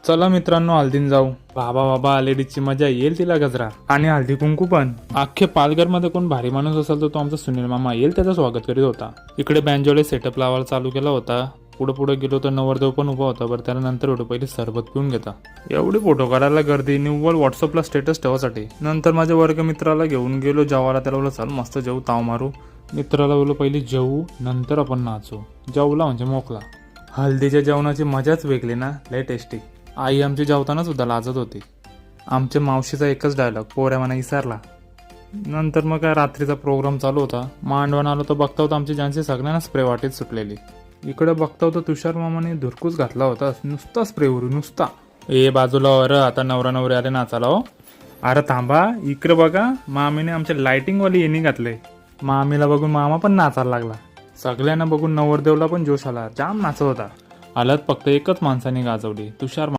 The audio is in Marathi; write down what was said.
चला मित्रांनो हल्दीन जाऊ. बाबा बाबा लेडीजची मजा येईल तिला गजरा आणि हल्दी कुंकू पण. अख्खे पालघर मध्ये कोण भारी माणूस असेल तर तो आमचा सुनील मामा येईल त्याचं स्वागत करीत होता. इकडे बँजोले सेटअप लावायला चालू केला होता. पुढे गेलो तर नवरदेव पण उभा होता. बरं त्याला नंतर होतो पहिले सरबत पिऊन घेता. एवढी फोटो काढायला गर्दी निव्वळ व्हॉट्सअपला स्टेटस ठेवासाठी. नंतर माझ्या वर्गमित्राला घेऊन गेलो जेवायला. त्याला बोललो चल मस्त जेवू ताव मारू. मित्राला बोललो पहिले जेवू नंतर आपण नाचू. जेवला म्हणजे मोकला. हल्दीच्या जेवणाची मजाच वेगळी ना, लय टेस्टी. आई आमची जेवताना सुद्धा लाजत होती. आमच्या मावशीचा एकच डायलॉग पोऱ्या म्हणा विसरला. नंतर मग काय रात्रीचा प्रोग्राम चालू होता. मांडवण आलो तर बघता होता आमची ज्यांची सगळ्यांना स्प्रे वाटेत सुटलेली. इकडे बघता होता तुषार मामाने धुरकूस घातला होता. नुसता स्प्रे उरू नुसता. ए बाजूला अरे आता नवरा नवरी आले नाचाला हो. अरे थांबा इकडे बघा मामीने आमच्या लाइटिंग वाली येणी घातले. मामीला बघून मामा पण नाचायला लागला. सगळ्यांना बघून नवरदेवला पण जोश आला. जाम नाचत होता. आलात फक्त एकच माणसाने गाजवली तुषार